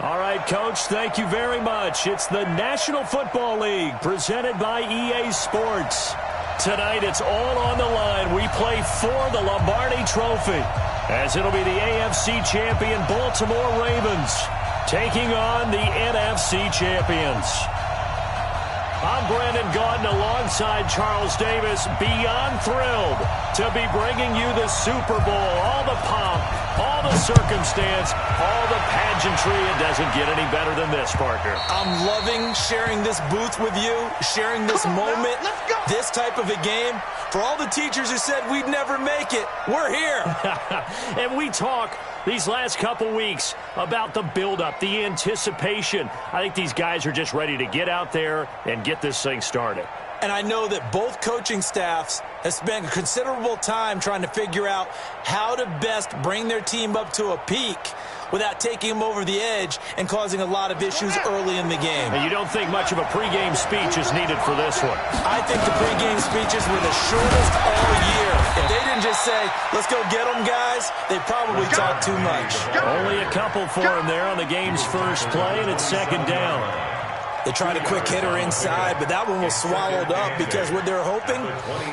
All right, Coach, thank you very much. It's the National Football League presented by EA Sports. Tonight, it's all on the line. We play for the Lombardi Trophy, as it'll be the AFC champion Baltimore Ravens taking on the NFC champions. I'm Brandon Gaudin alongside Charles Davis, beyond thrilled to be bringing you the Super Bowl. All the pomp, all the circumstance, all the pageantry. It doesn't get any better than this, partner. I'm loving sharing this booth with you, sharing this moment, this type of a game. For all the teachers who said we'd never make it, we're here. And we talk these last couple weeks about the buildup, the anticipation. I think these guys are just ready to get out there and get this thing started. And I know that both coaching staffs have spent considerable time trying to figure out how to best bring their team up to a peak without taking them over the edge and causing a lot of issues early in the game. And you don't think much of a pregame speech is needed for this one? I think the pregame speeches were the shortest all year. If they didn't just say, let's go get them, guys, they probably talked too much. Only a couple for him there on the game's first play, and it's second down. They tried a quick hitter inside, but that one was swallowed up because what they're hoping,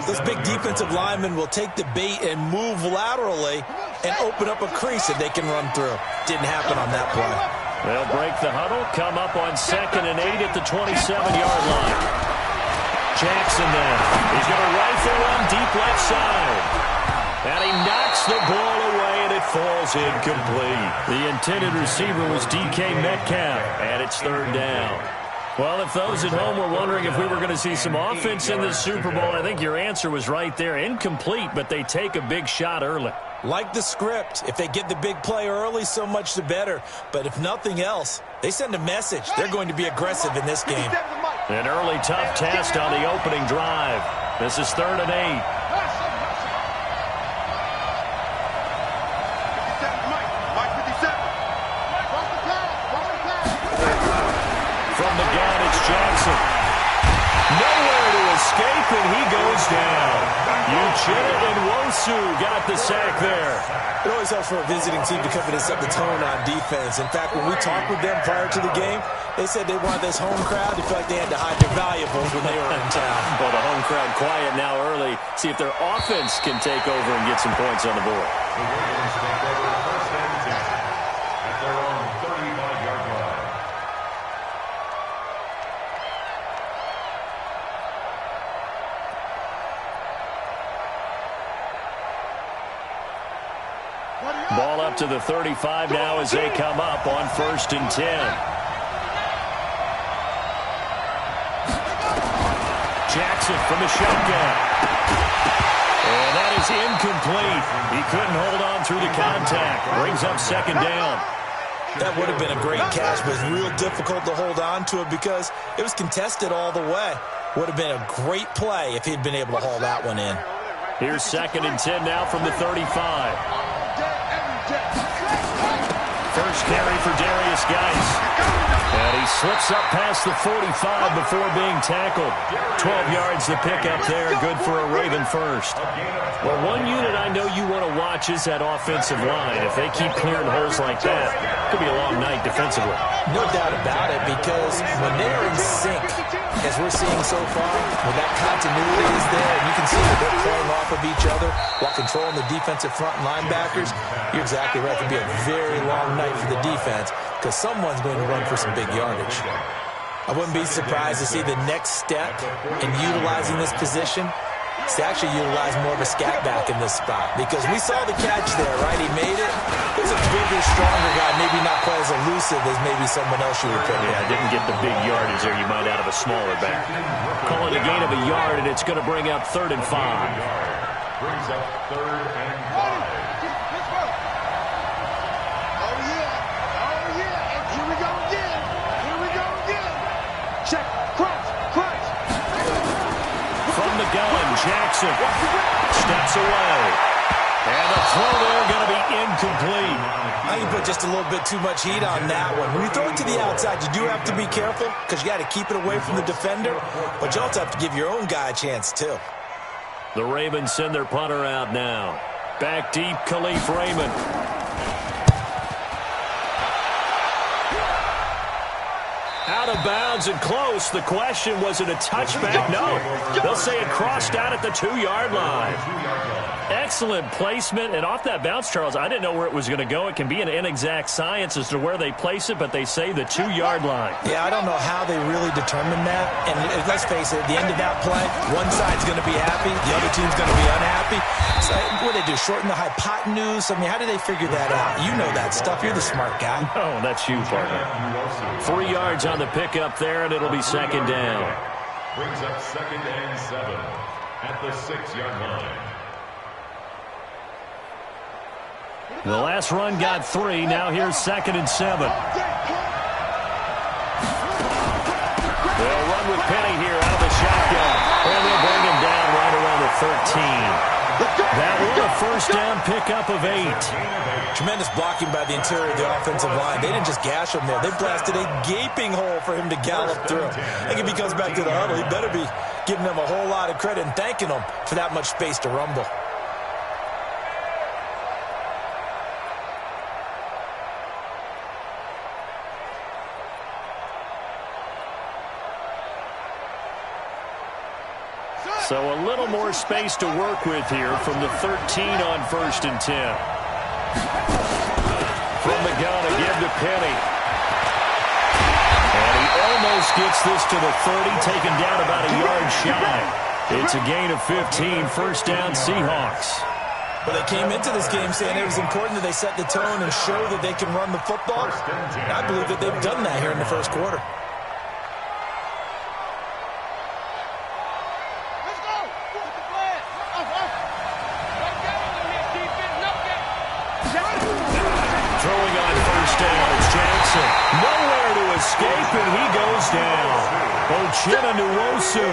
those big defensive linemen will take the bait and move laterally and open up a crease that they can run through. Didn't happen on that play. They'll break the huddle, come up on 2nd and 8 at the 27-yard line. Jackson then. He's going to rifle one deep left side. And he knocks the ball away, and it falls incomplete. The intended receiver was DK Metcalf, and it's third down. Well, if those at home were wondering if we were going to see some offense in the Super Bowl, I think your answer was right there. Incomplete, but they take a big shot early. Like the script. If they get the big play early, so much the better. But if nothing else, they send a message. They're going to be aggressive in this game. An early tough test on the opening drive. This is 3rd and 8. Jackson. Nowhere to escape, and he goes down. Uchenna and Wosu got the sack there. It always helps for a visiting team to come in and set the tone on defense. In fact, when we talked with them prior to the game, they said they wanted this home crowd to feel like they had to hide their valuables when they were in town. Well, the home crowd quiet now early. See if their offense can take over and get some points on the board. Ball up to the 35 now as they come up on 1st and 10. Jackson from the shotgun. And that is incomplete. He couldn't hold on through the contact. Brings up 2nd down. That would have been a great catch, but it's real difficult to hold on to it because it was contested all the way. Would have been a great play if he'd been able to haul that one in. Here's 2nd and 10 now from the 35. First carry for Darius Geis. And he slips up past the 45 before being tackled. 12 yards to pick up there. Good for a Raven first. Well, one unit I know you want to watch is that offensive line. If they keep clearing holes like that, it could be a long night defensively. No doubt about it, because when they're in sync, as we're seeing so far, when that continuity is there, and you can see that they're playing off of each other while controlling the defensive front linebackers, you're exactly right. It could be a very long night for the defense because someone's going to run for some big yardage. I wouldn't be surprised to see the next step in utilizing this position is to actually utilize more of a scat back in this spot, because we saw the catch there, right? He made it. He's a bigger, stronger guy, maybe not quite as elusive as maybe someone else you would put in. Yeah, didn't get the big yardage there you might out of a smaller back. Call it a gain of a yard, and it's going to bring up 3rd and 5. Brings up 3rd and 5. Jackson steps away. And the throw there going to be incomplete. I think you put just a little bit too much heat on that one. When you throw it to the outside, you do have to be careful because you got to keep it away from the defender. But you also have to give your own guy a chance, too. The Ravens send their punter out now. Back deep, Khalif Raymond. Out of bounds and close. The question, was it a touchback? No. They'll say it crossed out at the 2-yard line. Excellent placement. And off that bounce, Charles, I didn't know where it was going to go. It can be an inexact science as to where they place it, but they say the 2-yard line. Yeah, I don't know how they really determined that. And let's face it, at the end of that play, one side's going to be happy, the other team's going to be unhappy. So what do they do, shorten the hypotenuse? I mean, how do they figure that out? You know that stuff. You're the smart guy. Oh, that's you, partner. 3 yards on the pickup there, and it'll be second down. Brings up 2nd and 7 at the 6-yard line. The last run got 3. Now here's 2nd and 7. They'll run with Penny here out of the shotgun. And they'll bring him down right around the 13. That was a first down pickup of 8. Tremendous blocking by the interior of the offensive line. They didn't just gash him there. They blasted a gaping hole for him to gallop through. I think if he comes back to the huddle, he better be giving them a whole lot of credit and thanking them for that much space to rumble. So a little more space to work with here from the 13 on 1st and 10. From the gun, a give to Penny. And he almost gets this to the 30, taken down about a yard shy. It's a gain of 15, first down Seahawks. But they came into this game saying it was important that they set the tone and show that they can run the football. And I believe that they've done that here in the first quarter. Throwing on first down, it's Jackson. Nowhere to escape, and he goes down. Ochena Nwosu,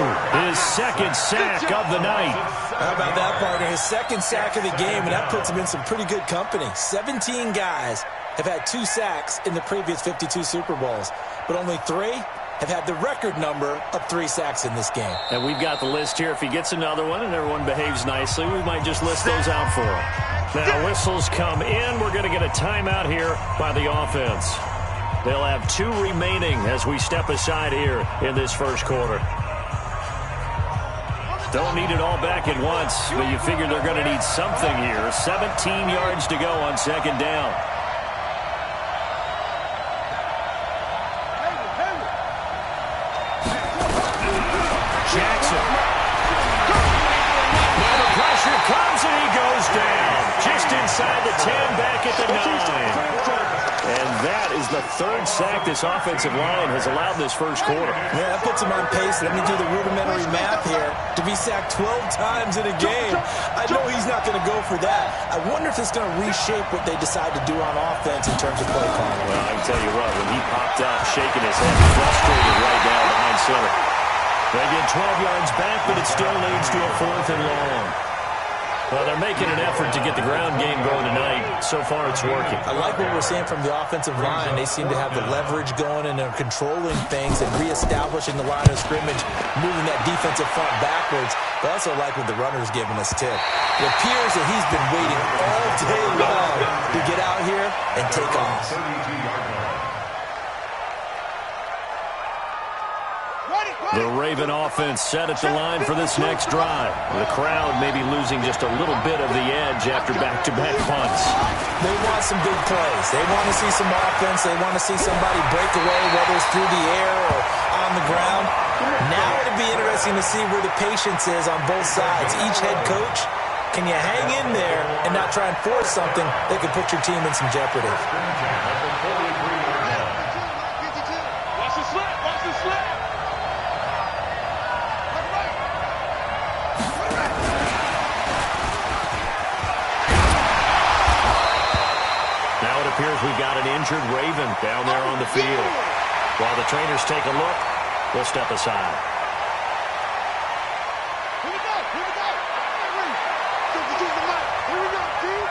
his 2nd sack of the night. How about that, partner? His 2nd sack of the game, and that puts him in some pretty good company. 17 guys have had 2 sacks in the previous 52 Super Bowls, but only 3 have had the record number of 3 sacks in this game. And we've got the list here. If he gets another one and everyone behaves nicely, we might just list those out for him. Now whistles come in. We're going to get a timeout here by the offense. They'll have 2 remaining as we step aside here in this first quarter. Don't need it all back at once, but you figure they're going to need something here. 17 yards to go on 2nd down. Jackson. Now the pressure comes and he goes down. Just inside the 10, back at the 9. And that is the 3rd sack this offensive line has allowed this first quarter. Yeah, that puts him on pace. Let me do the rudimentary math here. To be sacked 12 times in a game, I know he's not going to go for that. I wonder if it's going to reshape what they decide to do on offense in terms of play calling. Well, I can tell you what, when he popped up, shaking his head, frustrated right now behind center. They get 12 yards back, but it still leads to a 4th and long. Well, they're making an effort to get the ground game going tonight. So far, it's working. I like what we're seeing from the offensive line. They seem to have the leverage going, and they're controlling things and reestablishing the line of scrimmage, moving that defensive front backwards. But I also like what the runner's giving us, too. It appears that he's been waiting all day long to get out here and take off. The Raven offense set at the line for this next drive. The crowd may be losing just a little bit of the edge after back-to-back punts. They want some big plays. They want to see some offense. They want to see somebody break away, whether it's through the air or on the ground. Now it'll be interesting to see where the patience is on both sides. Each head coach, can you hang in there and not try and force something that could put your team in some jeopardy? Watch the slip. Watch the slip. Appears we've got an injured Raven down there on the field. While the trainers take a look, we'll step aside. Here we go. Here we go. Here we go, team.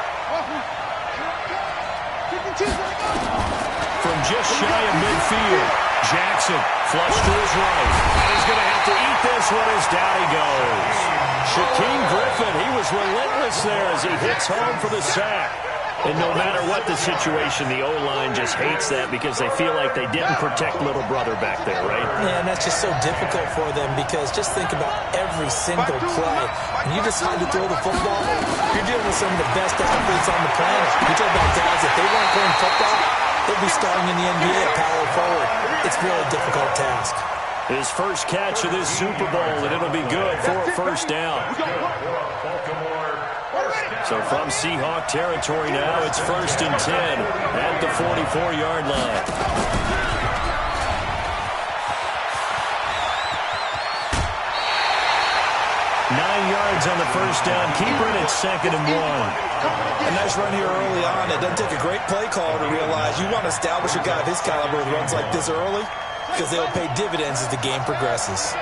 From just shy of midfield, Jackson flush to his right. And he's going to have to eat this one as down he goes. Shaquem Griffin, he was relentless there as he hits home for the sack. And no matter what the situation, the O-line just hates that because they feel like they didn't protect little brother back there, right? Yeah, and that's just so difficult for them because just think about every single play. And you decide to throw the football, you're dealing with some of the best athletes on the planet. You talk about guys, if they weren't playing football, they'd be starting in the NBA at power forward. It's a really difficult task. His first catch of this Super Bowl, and it'll be good for a first down. So from Seahawk territory now, it's 1st and 10 at the 44-yard line. Nine yards on the first down. Keeper, and it's 2nd and 1. A nice run here early on. It doesn't take a great play call to realize you want to establish a guy of his caliber with runs like this early because they'll pay dividends as the game progresses.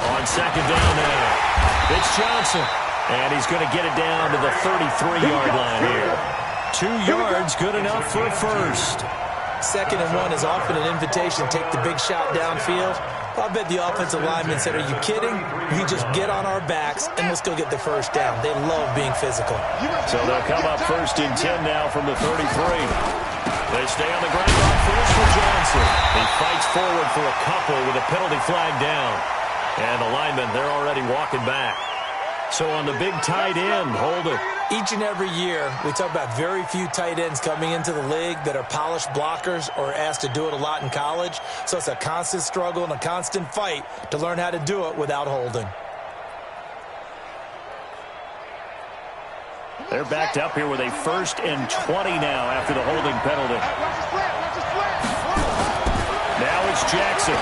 On 2nd down now, it's Johnson. And he's going to get it down to the 33-yard line here. 2 yards, good enough for a first. 2nd and 1 is often an invitation to take the big shot downfield. I bet the offensive lineman said, are you kidding? We just get on our backs and let's go get the first down. They love being physical. So they'll come up 1st and 10 now from the 33. They stay on the ground on first for Johnson. He fights forward for a couple with a penalty flag down. And the linemen, they're already walking back. So on the big tight end, hold it. Each and every year, we talk about very few tight ends coming into the league that are polished blockers or asked to do it a lot in college. So it's a constant struggle and a constant fight to learn how to do it without holding. They're backed up here with a 1st and 20 now after the holding penalty. Now it's Jackson.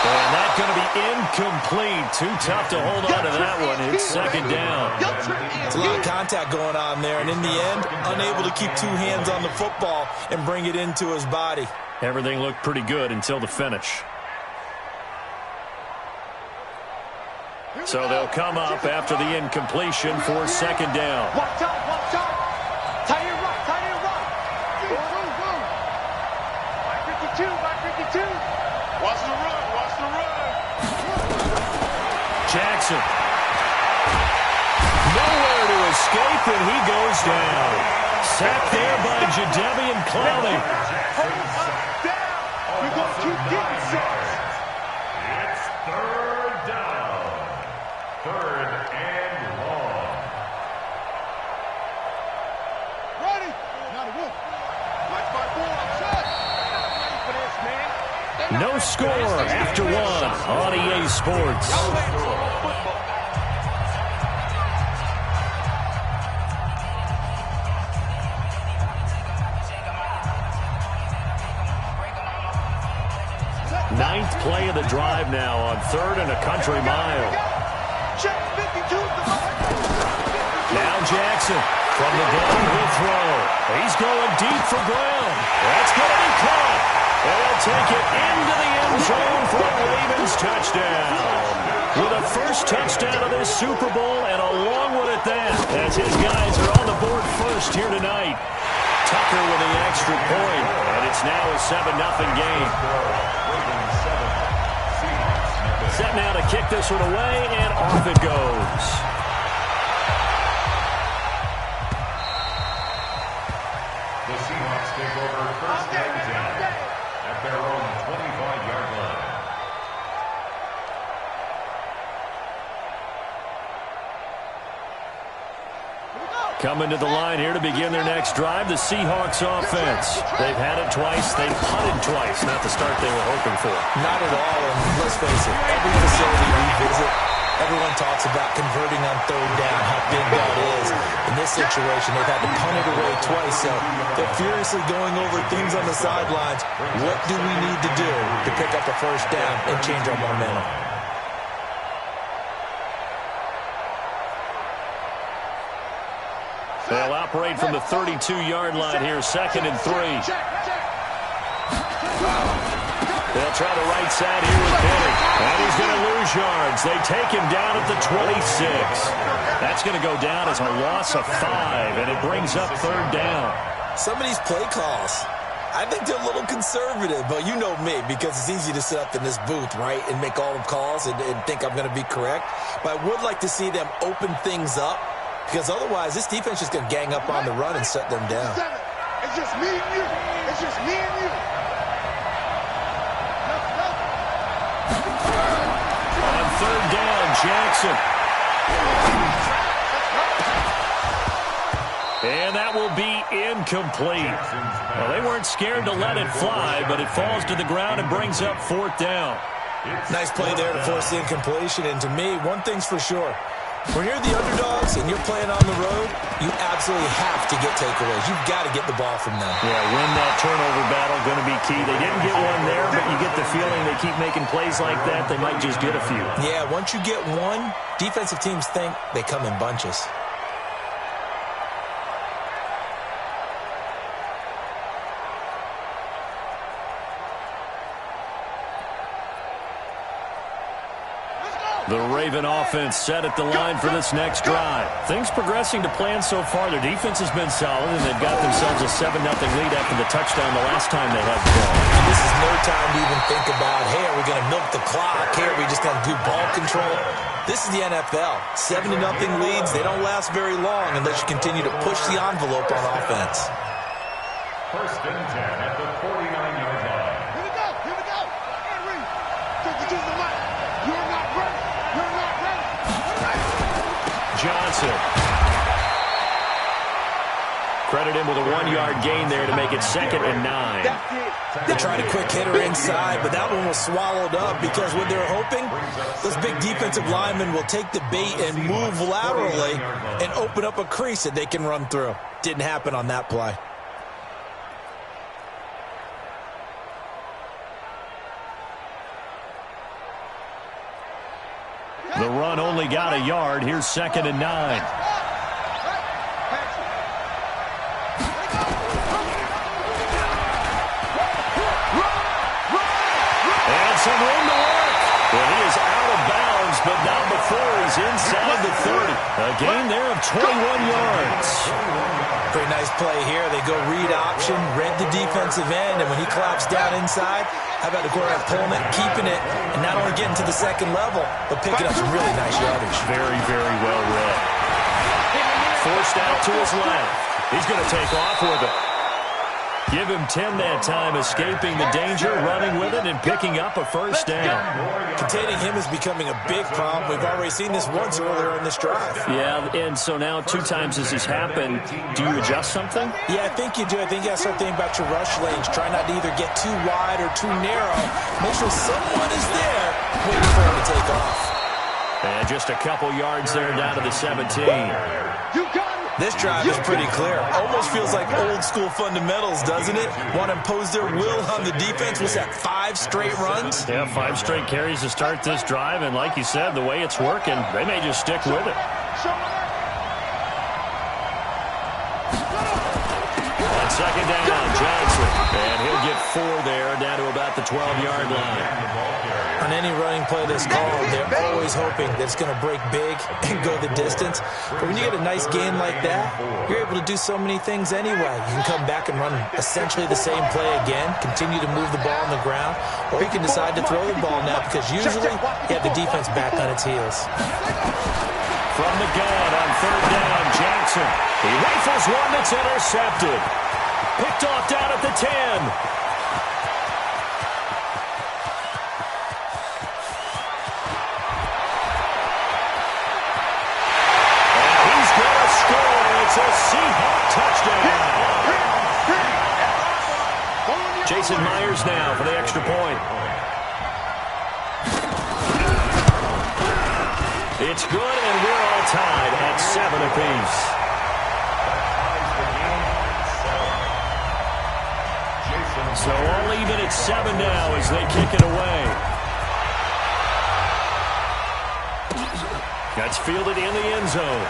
And that's going to be incomplete. Too tough to hold on to that one. It's 2nd down. It's a lot of contact going on there, and in the end, unable to keep 2 hands on the football and bring it into his body. Everything looked pretty good until the finish. So they'll come up after the incompletion for 2nd down. Watch out, watch out. Tie it right, tie it right. By 52, by 52. Watch the run, watch the run. Jackson. Nowhere to escape, and he goes down. Sacked there by Jadeveon Clowney. We're going to keep getting sacks. It's 3rd down. 3rd and long. Ready? Not a whoop. Watch my board. Shut. Ready for this, man. No score after 1 on EA Sports. Ninth play of the drive now on 3rd and a country mile. Now Jackson from the downhill throw. He's going deep for ground. That's going to be caught. And they'll take it into the end zone for a Ravens touchdown. With a first touchdown of this Super Bowl and a long one at that, as his guys are on the board first here tonight. Tucker with the extra point, and it's now a 7-0 game. Set now to kick this one away, and off it goes. The Seahawks take over 1st and 10 at their own 25-yard line. Coming to the line here to begin their next drive, the Seahawks offense. They've had it twice. They've punted twice. Not the start they were hoping for. Not at all, and let's face it, every facility we visit, everyone talks about converting on 3rd down, how big that is. In this situation, they've had to punt it away twice, so they're furiously going over things on the sidelines. What do we need to do to pick up a first down and change our momentum? They'll operate from the 32-yard line here, 2nd and 3. They'll try the right side here with Penny. And he's going to lose yards. They take him down at the 26. That's going to go down as a loss of 5, and it brings up 3rd down. Some of these play calls, I think they're a little conservative, but you know me, because it's easy to sit up in this booth, right, and make all the calls and think I'm going to be correct. But I would like to see them open things up, because otherwise this defense is going to gang up on the run and shut them down. It's just me and you. It's just me and you. On third down, Jackson. And that will be incomplete. Well, they weren't scared to let it fly, but it falls to the ground and brings up fourth down. Nice play there to force the incompletion. And to me, one thing's for sure. When you're the underdogs and you're playing on the road, you absolutely have to get takeaways. You've got to get the ball from them. Yeah, win that turnover battle, going to be key. They didn't get one there, but you get the feeling they keep making plays like that, they might just get a few. Yeah, once you get one, defensive teams think they come in bunches. The Raven offense set at the line for this next drive. Things progressing to plan so far. Their defense has been solid, and they've got themselves a 7-0 lead after the touchdown the last time they had the ball. And this is no time to even think about, hey, are we going to milk the clock? Hey, are we just going to do ball control? This is the NFL. 7-0 leads, they don't last very long unless you continue to push the envelope on offense. First and 10 at the 49-yard line. Here we go. Here we go. Hey, Reed. Take the juice to Mike. You're not ready. You're not ready. Johnson. Credit him with a 1-yard gain there to make it 2nd and 9. They tried a quick hitter inside, but that one was swallowed up because what they're hoping, those big defensive linemen will take the bait and move laterally and open up a crease that they can run through. Didn't happen on that play. The run only got a yard. Here's 2nd and 9. And some room to work. Well, he is out of bounds, but not before he's inside the 30. A gain there of 21 yards. Pretty nice play here. They go read option, read the defensive end, and when he claps down inside, how about the quarterback pulling it, keeping it, and not only getting to the second level, but picking up some really nice yardage. Very, very well read. Forced out to his left. He's going to take off with it. Give him 10 that time, escaping the danger, running with it, and picking up a first down. Containing him is becoming a big problem. We've already seen this once earlier in this drive. Yeah, and so now 2 times this has happened. Do you adjust something? Yeah, I think you do. I think you got to start thinking about your rush lanes. Try not to either get too wide or too narrow. Make sure someone is there waiting for him to take off. And just a couple yards there down to the 17. You got it. This drive is pretty clear. Almost feels like old school fundamentals, doesn't it? Want to impose their will on the defense. What's that, 5 straight runs? Yeah, 5 straight carries to start this drive, and like you said, the way it's working, they may just stick with it. On 2nd down, Johnson. And he'll get 4 there, down to about the 12-yard line. On any running play that's called, they're always hoping that it's going to break big and go the distance. But when you get a nice gain like that, you're able to do so many things anyway. You can come back and run essentially the same play again, continue to move the ball on the ground, or you can decide to throw the ball now because usually you have the defense back on its heels. From the gun on 3rd down, Jackson. He rifles one that's intercepted. Picked off down at the 10. It's a Seahawk touchdown. Jason Myers now for the extra point. It's good, and we're all tied at 7 apiece. So all even at 7 now as they kick it away. That's fielded in the end zone.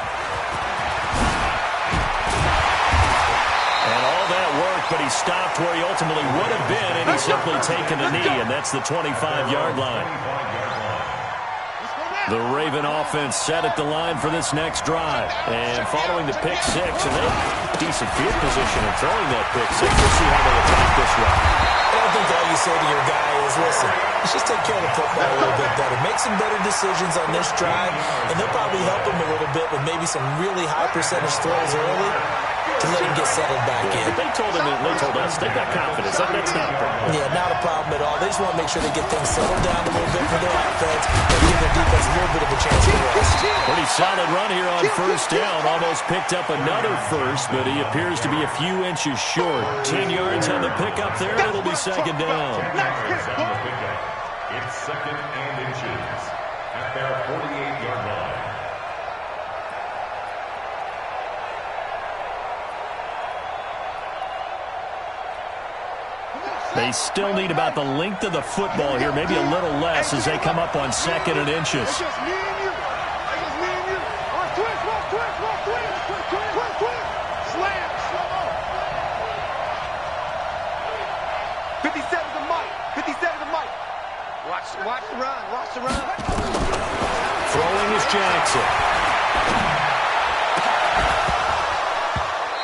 But he stopped where he ultimately would have been, and he's simply taken a knee, and that's the 25-yard line. The Raven offense set at the line for this next drive. And following the pick six, and they have decent field position in throwing that pick six. We'll see how they attack this one. I think all you say to your guy is, listen, let's just take care of the football a little bit better. Make some better decisions on this drive, and they'll probably help him a little bit with maybe some really high percentage throws early to let him get settled back in. They told us they got confidence. That's not a problem. Yeah, not a problem at all. They just want to make sure they get things settled down a little bit for their offense and give their defense a little bit of a chance to rest. Pretty solid run here on first down. Almost picked up another first, but he appears to be a few inches short. 10 yards on the pickup there. It'll be second down. It's second and inches at their 48-yard line. They still need about the length of the football here, maybe a little less as they come up on second and inches. It's just me and you. It's just me and you. Twist. Slam. 57 to Mike. Watch the run. Throwing is Jackson.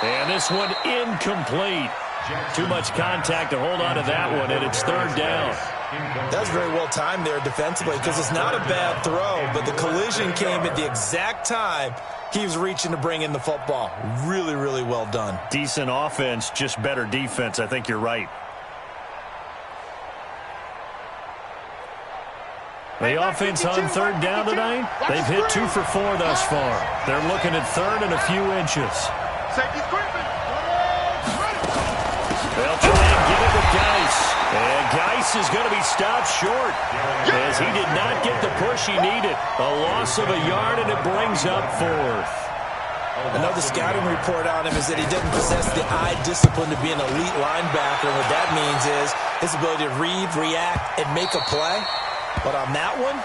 And this one incomplete. Too much contact to hold on to that one, and it's third down. That's very well timed there defensively because it's not a bad throw, but the collision came at the exact time he was reaching to bring in the football. Really, really well done. Decent offense, just better defense. I think you're right. The offense on third down tonight, they've hit 2 for 4 thus far. They're looking at third and a few inches. Safety's creeping. They'll try and get it with Geis. And Geis is going to be stopped short as he did not get the push he needed. A loss of a yard, and it brings up fourth. Another scouting report on him is that he doesn't possess the eye discipline to be an elite linebacker. What that means is his ability to read, react, and make a play. But on that one,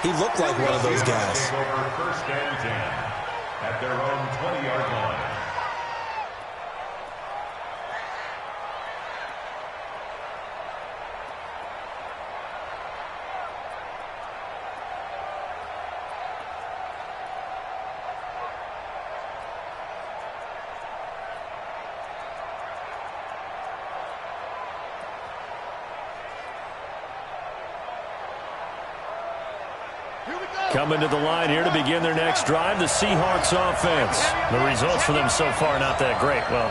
he looked like one of those guys. First and 10 at their own 20-yard line. Coming to the line here to begin their next drive, the Seahawks offense. The results for them so far not that great. Well,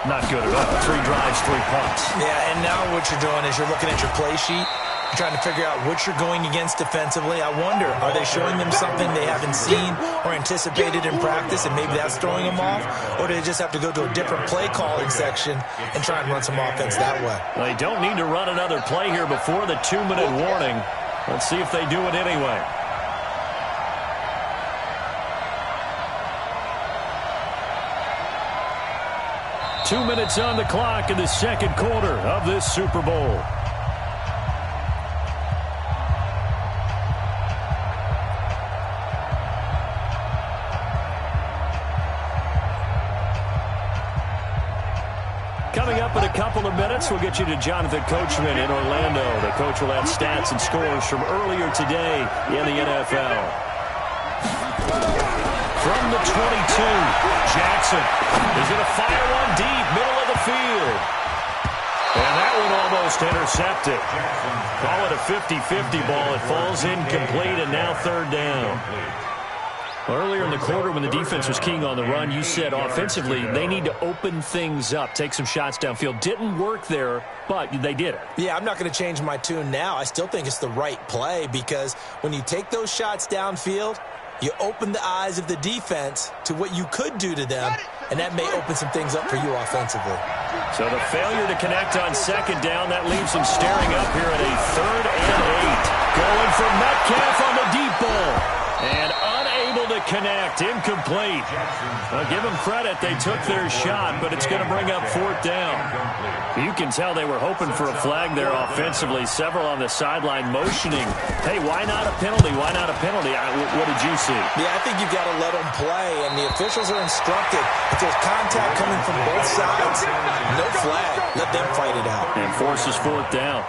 not good at all. 3 drives, 3 punts. Yeah, and now what you're doing is you're looking at your play sheet. You're trying to figure out what you're going against defensively. I wonder, are they showing them something they haven't seen or anticipated in practice, and maybe that's throwing them off? Or do they just have to go to a different play calling section and try and run some offense that way? They don't need to run another play here before the 2-minute warning. Let's see if they do it anyway. 2 minutes on the clock in the second quarter of this Super Bowl. Coming up in a couple of minutes, we'll get you to Jonathan Coachman in Orlando. The coach will have stats and scores from earlier today in the NFL. From the 22, Jackson is going to fire one deep, middle of the field. And that one almost intercepted. Call it a 50-50 ball. It falls incomplete, and now third down. Earlier in the quarter when the defense was keying on the run, you said offensively they need to open things up, take some shots downfield. Didn't work there, but they did it. Yeah, I'm not going to change my tune now. I still think it's the right play because when you take those shots downfield, you open the eyes of the defense to what you could do to them, and that may open some things up for you offensively. So the failure to connect on second down, that leaves them staring up here at a 3rd and 8. Going for Metcalf on the deep ball. And unable to connect, incomplete. Well, give them credit, they took their shot, but it's going to bring up 4th down. You can tell they were hoping for a flag there offensively. Several on the sideline motioning, hey, why not a penalty? Why not a penalty? What did you see? Yeah, I think you've got to let them play, and the officials are instructed. If there's contact coming from both sides, no flag. Let them fight it out. And forces 4th down.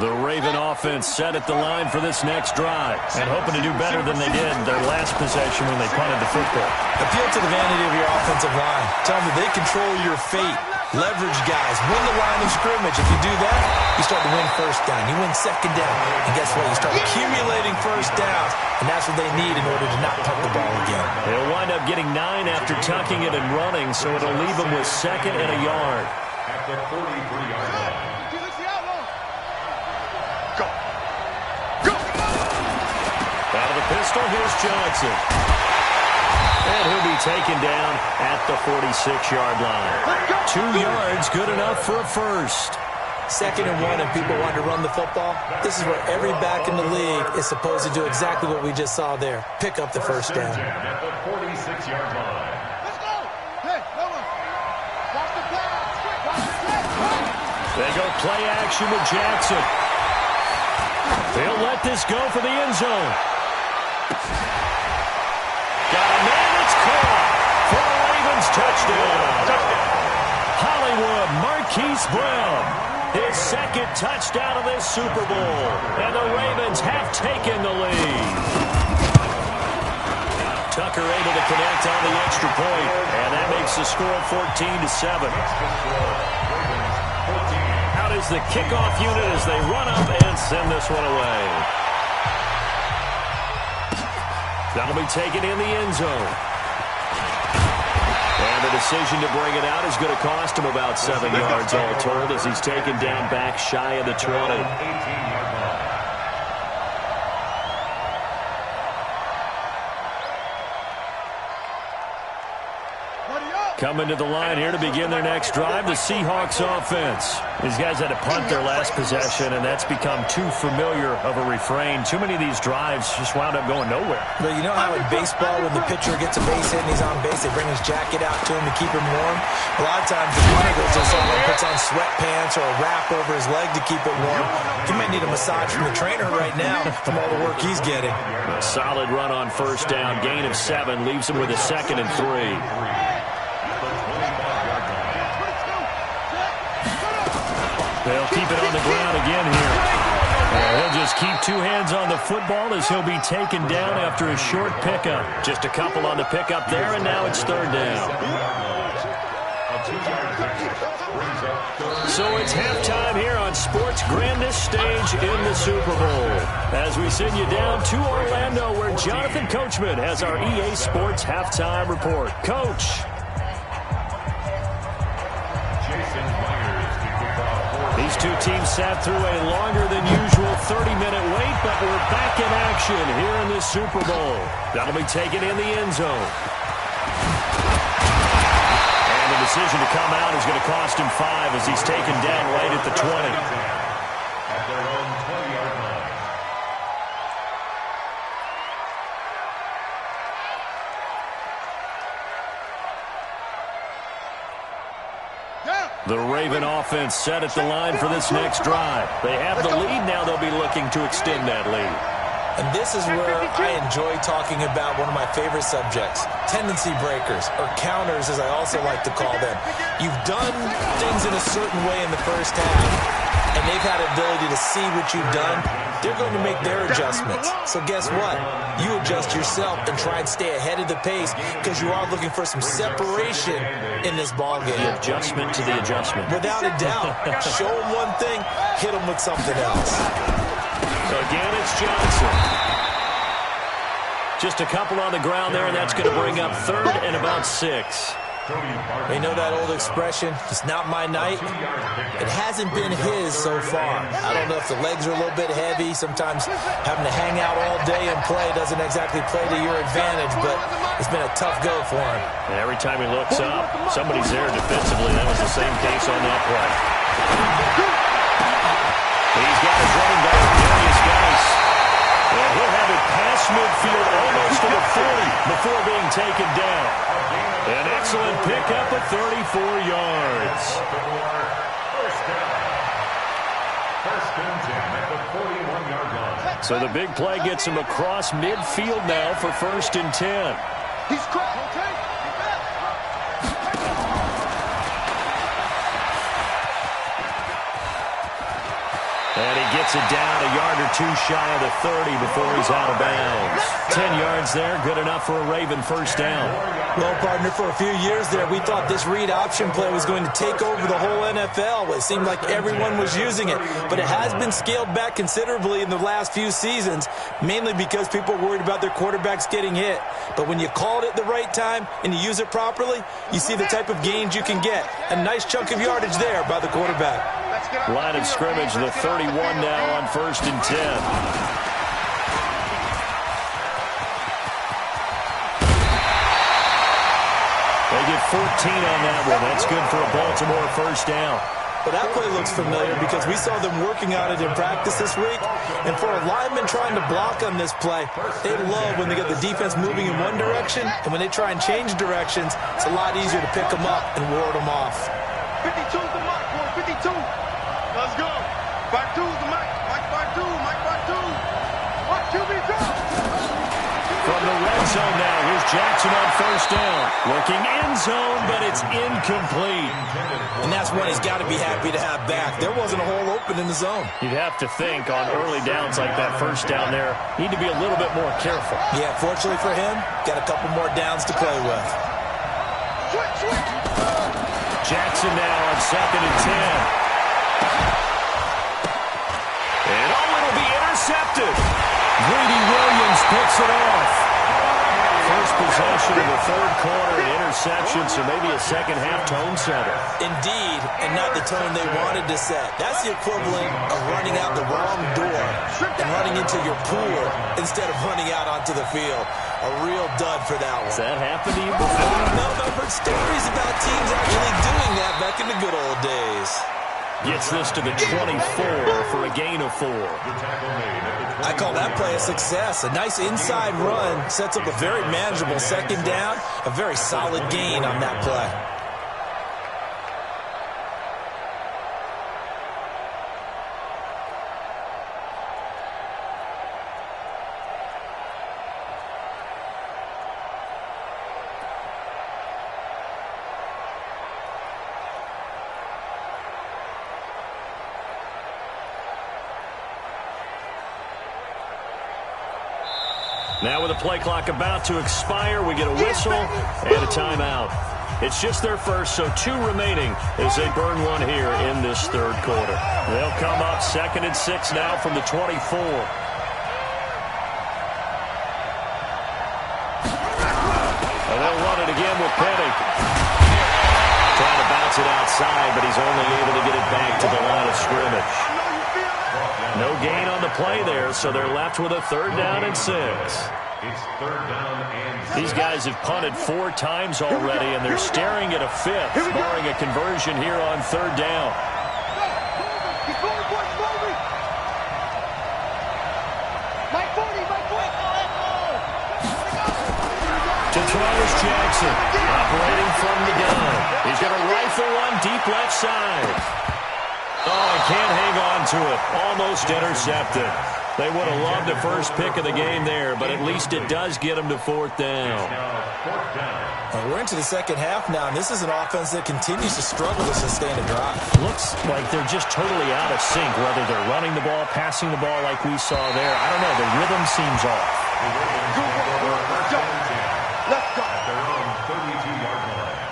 The Raven offense set at the line for this next drive and hoping to do better than they did their last possession when they punted the football. Appeal to the vanity of your offensive line. Tell them that they control your fate. Leverage guys. Win the line of scrimmage. If you do that, you start to win first down. You win second down. And guess what? You start accumulating first downs. And that's what they need in order to not punt the ball again. They'll wind up getting 9 after tucking it and running, so it'll leave them with 2nd and a yard. At the 43-yard line. Out of the pistol, here's Johnson. And he'll be taken down at the 46-yard line. 2 yards, good enough for a first. 2nd and 1 and people want to run the football. This is where every back in the league is supposed to do exactly what we just saw there. Pick up the first down. At the 46-yard line. Let's go. Hey, Noah. Watch the pass. They go play action with Jackson. They'll let this go for the end zone. Got a man, it's caught for a Ravens touchdown. Hollywood Marquise Brown, his 2nd touchdown of this Super Bowl. And the Ravens have taken the lead. Tucker able to connect on the extra point, and that makes the score 14-7. Out is the kickoff unit as they run up and send this one away. That'll be taken in the end zone. And the decision to bring it out is going to cost him about 7 yards all told as he's taken down back shy of the 20. 18-yard line. Coming to the line here to begin their next drive, the Seahawks offense. These guys had to punt their last possession, and that's become too familiar of a refrain. Too many of these drives just wound up going nowhere. But you know how in baseball, when the pitcher gets a base hit and he's on base, they bring his jacket out to him to keep him warm? A lot of times the punter goes to someone and puts on sweatpants or a wrap over his leg to keep it warm. He might need a massage from the trainer right now from all the work he's getting. A solid run on first down, gain of 7, leaves him with a 2nd and 3. They'll keep it on the ground again here. And he'll just keep 2 hands on the football as he'll be taken down after a short pickup. Just a couple on the pickup there, and now it's 3rd down. So it's halftime here on sports' grandest stage in the Super Bowl. As we send you down to Orlando, where Jonathan Coachman has our EA Sports halftime report. Coach. These 2 teams sat through a longer than usual 30-minute wait, but we're back in action here in this Super Bowl. That'll be taken in the end zone. And the decision to come out is going to cost him 5 as he's taken down right at the 20. At their own 20-yard line. The Raven offense set at the line for this next drive. They have the lead. Now they'll be looking to extend that lead. And this is where I enjoy talking about one of my favorite subjects, tendency breakers, or counters as I also like to call them. You've done things in a certain way in the first half, and they've had the ability to see what you've done. They're going to make their adjustments. So guess what? You adjust yourself and try and stay ahead of the pace because you are looking for some separation in this ballgame. The adjustment to the adjustment. Without a doubt. Show them one thing, hit them with something else. Again, it's Johnson. Just a couple on the ground there, and that's going to bring up 3rd and about 6. They know that old expression, it's not my night. It hasn't been his so far. I don't know if the legs are a little bit heavy. Sometimes having to hang out all day and play doesn't exactly play to your advantage, but it's been a tough go for him. And every time he looks up, somebody's there defensively. That was the same case on that play. He's got his running back, Darius Geis. And he'll have it past midfield almost to the 40 before being taken down. An excellent pickup of 34 yards. First and 10 at the 41-yard line. So the big play gets him across midfield now for 1st and 10. He's cracked, okay? And he gets it down a yard or two shy of the 30 before he's out of bounds. 10 yards there, good enough for a Raven first down. Well, partner, for a few years there, we thought this read option play was going to take over the whole NFL. It seemed like everyone was using it, but it has been scaled back considerably in the last few seasons, mainly because people are worried about their quarterbacks getting hit. But when you call it at the right time and you use it properly, you see the type of gains you can get. A nice chunk of yardage there by the quarterback. Line of scrimmage, the 31 now on 1st and 10. They get 14 on that one. That's good for a Baltimore first down. Well, that play looks familiar because we saw them working on it in practice this week. And for a lineman trying to block on this play, they love when they get the defense moving in one direction. And when they try and change directions, it's a lot easier to pick them up and ward them off. 52's the mark, boy. 52. Let's go. 52's the mic. Mike 52. Mike 52. What QB drop? From the red zone now, here's Jackson on first down. Looking end zone, but it's incomplete. And that's one he's got to be happy to have back. There wasn't a hole open in the zone. You'd have to think on early downs like that first down there, need to be a little bit more careful. Yeah, fortunately for him, got a couple more downs to play with. Jackson now on 2nd and 10. And it'll be intercepted. Greedy Williams picks it off. First possession of the third quarter, interception, so maybe a second-half tone setter. Indeed, and not the tone they wanted to set. That's the equivalent of running out the wrong door and running into your pool instead of running out onto the field. A real dud for that one. Has that happened to you before? No, but I've heard stories about teams actually doing that back in the good old days. Gets this to the 24 for a gain of 4. I call that play a success. A nice inside run sets up a very manageable second down. A very solid gain on that play. Now with the play clock about to expire, we get a whistle and a timeout. It's just their first, so 2 remaining as they burn one here in this third quarter. They'll come up 2nd and 6 now from the 24. And they'll run it again with Penny. Trying to bounce it outside, but he's only able to get it back to the line of scrimmage. No gain on the play there, so they're left with a 3rd down and 6. It's 3rd down and 6. These guys have punted 4 times already, and they're staring at a 5th, barring a conversion here on 3rd down. To throw is Jackson, operating from the gun. He's going to rifle one deep left side. Oh, he can't hang on to it. Almost intercepted. They would have loved the first pick of the game there, but at least it does get them to 4th down. Well, we're into the second half now, and this is an offense that continues to struggle to sustain a drive. Looks like they're just totally out of sync, whether they're running the ball, passing the ball like we saw there. I don't know. The rhythm seems off. Let's go. At their own 32-yard line.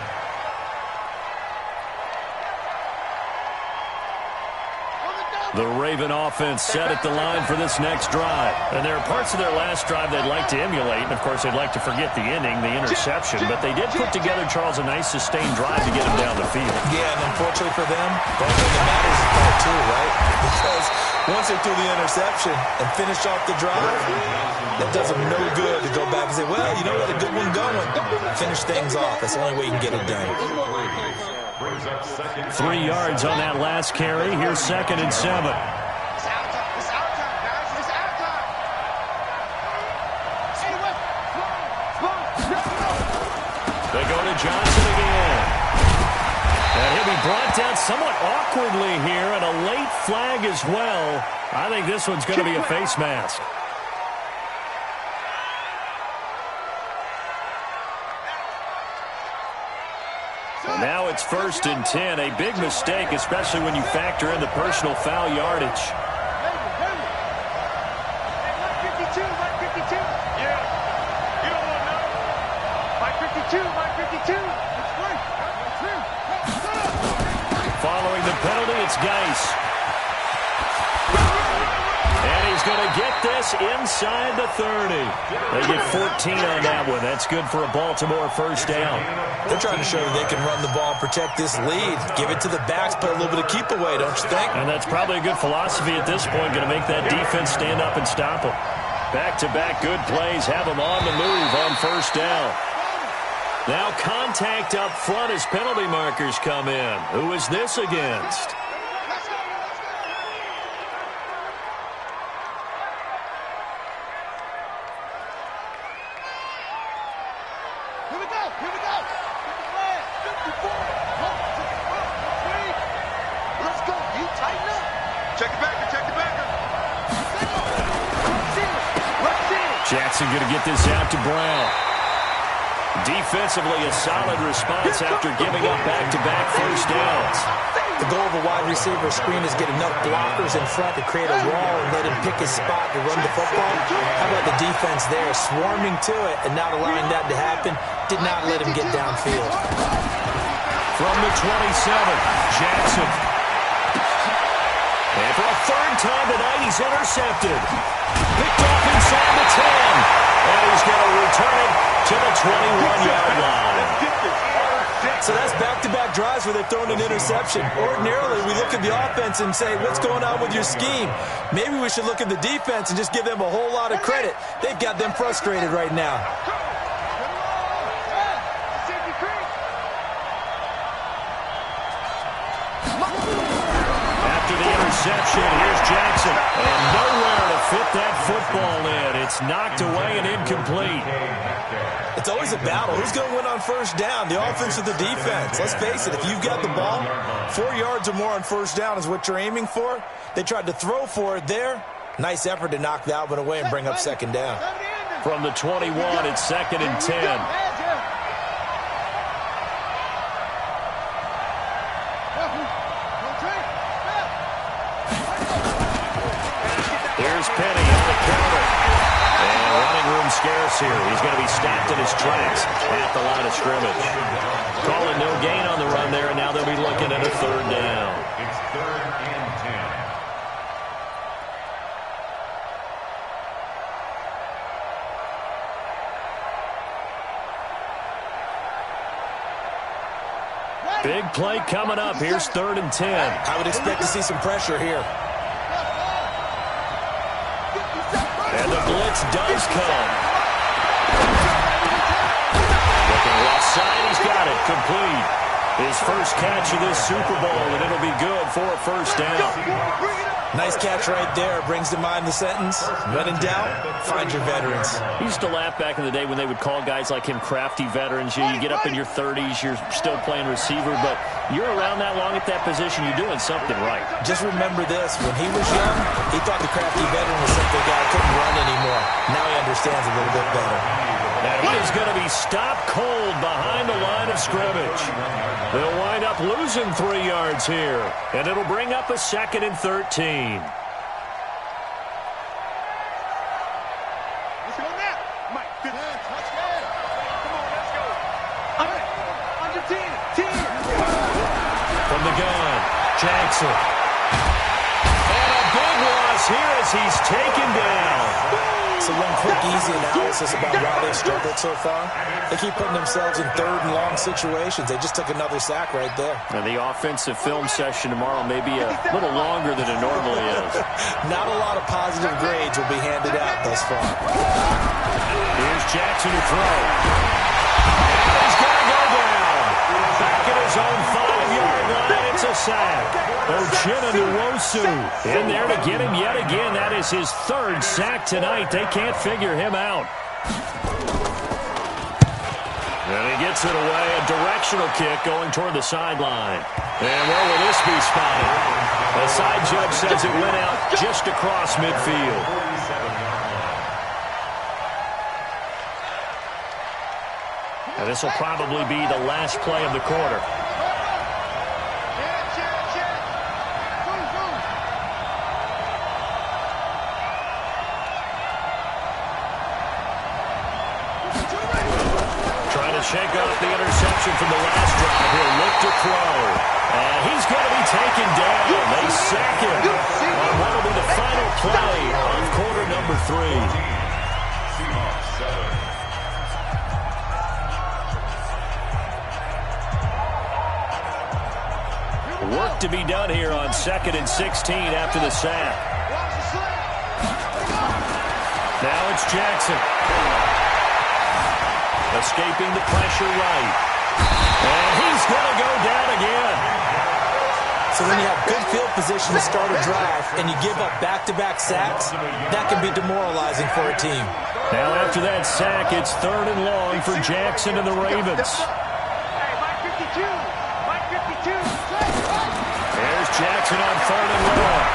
The Raven offense set at the line for this next drive. And there are parts of their last drive they'd like to emulate. And, of course, they'd like to forget the inning, the interception. But they did put together, Charles, a nice sustained drive to get them down the field. Yeah, and unfortunately for them, the only thing that matters is part 2, right? Because once they threw the interception and finished off the drive, that does them no good to go back and say, well, you know what, a good one going. Finish things off. That's the only way you can get it done. 3 yards on that last carry. Here's 2nd and 7. It's our time. It's our time, guys. It's our time. They go to Johnson again. And he'll be brought down somewhat awkwardly here, and a late flag as well. I think this one's going to be a face mask. And now it's 1st and 10. A big mistake, especially when you factor in the personal foul yardage. Following the penalty, it's Geis. And he's going to get this inside the 30. They get 14 on that one. That's good for a Baltimore first down. They're trying to show that they can run the ball, protect this lead. Give it to the backs, put a little bit of keep away, don't you think? And that's probably a good philosophy at this point. Going to make that defense stand up and stop them. Back-to-back good plays have them on the move on first down. Now contact up front as penalty markers come in. Who is this against? Jackson going to get this out to Brown. Defensively, a solid response after giving up back-to-back first downs. The goal of a wide receiver screen is get enough blockers in front to create a wall and let him pick his spot to run the football. How about the defense there, swarming to it and not allowing that to happen? Did not let him get downfield. From the 27, Jackson. And for a third time tonight, he's intercepted. Picked off inside the 10. And he's going to return it to the 21-yard line. So that's back-to-back drives where they've thrown an interception. Ordinarily, we look at the offense and say, what's going on with your scheme? Maybe we should look at the defense and just give them a whole lot of credit. They've got them frustrated right now. After the interception, here's Jackson. And nowhere to fit that football in. It's knocked away and incomplete. It's always a battle. Who's going to win on first down, the offense or the defense? Let's face it, if you've got the ball, 4 yards or more on first down is what you're aiming for. They tried to throw for it there. Nice effort to knock that one away and bring up second down. From the 21, it's 2nd and 10. Here's Penny on the counter. And running room scarce here. He's going to be stopped in his tracks at the line of scrimmage. Calling no gain on the run there, and now they'll be looking at a third down. It's 3rd and 10. Big play coming up. Here's 3rd and 10. I would expect to see some pressure here. And the blitz does come. Looking left side, he's got it. Complete. His first catch of this Super Bowl, and it'll be good for a first down. Nice catch right there. Brings to mind the sentence, when in doubt, find your veterans. He used to laugh back in the day when they would call guys like him crafty veterans. You get up in your 30s, you're still playing receiver, but you're around that long at that position, you're doing something right. Just remember this, when he was young, he thought the crafty veteran was simply a guy who couldn't run anymore. Now he understands a little bit better. And he is going to be stopped cold behind the line of scrimmage. They'll wind up losing 3 yards here, and it'll bring up a 2nd and 13. From the gun, Jackson. And a big loss here as he's taken down. So one quick, easy analysis about why they've struggled so far. They keep putting themselves in 3rd and long situations. They just took another sack right there. And the offensive film session tomorrow may be a little longer than it normally is. Not a lot of positive grades will be handed out thus far. Here's Jackson to throw. And he's going to go down. Back at his own 5-yard line, it's a sack. Uchenna-Nwosu in there to get him yet again. That is his 3rd sack tonight. They can't figure him out. And he gets it away. A directional kick going toward the sideline. And where will this be spotted? The side judge says it went out just across midfield. And this will probably be the last play of the quarter. Trying to shake off the interception from the last drive. He'll look to throw. And he's going to be taken down. They sack him on what will be the final play of quarter number 3. Work to be done here on 2nd and 16 after the sack. Now it's Jackson. Escaping the pressure right. And he's going to go down again. So when you have good field position to start a drive and you give up back-to-back sacks, that can be demoralizing for a team. Now after that sack, it's 3rd and long for Jackson and the Ravens. There's Jackson on 3rd and long.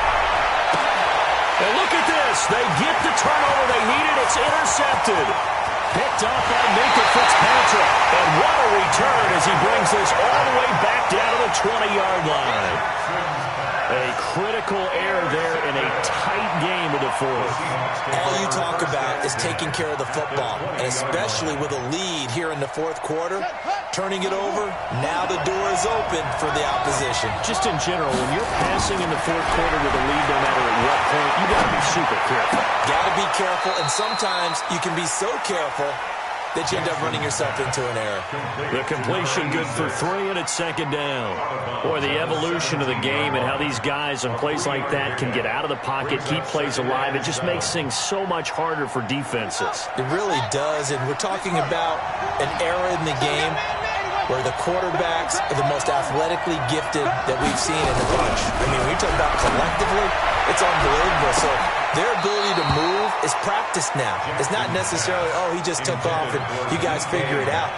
And look at this. They get the turnover they needed. It's intercepted. Picked off by Minkah Fitzpatrick. And what a return as he brings this all the way back down to the 20-yard line. A critical error there in a tight game of the 4th. All you talk about is taking care of the football, and especially with a lead here in the 4th quarter, turning it over, now the door is open for the opposition. Just in general, when you're passing in the 4th quarter with a lead, no matter at what point, you got to be super careful. Got to be careful, and sometimes you can be so careful that you end up running yourself into an error. The completion good for 3, and it's 2nd down. Boy, the evolution of the game and how these guys on plays like that can get out of the pocket, keep plays alive, it just makes things so much harder for defenses. It really does, and we're talking about an era in the game where the quarterbacks are the most athletically gifted that we've seen in the bunch. I mean, when you talk about collectively, it's unbelievable. So their ability to move is practiced now. It's not necessarily, oh, he just took off and you guys figure it out.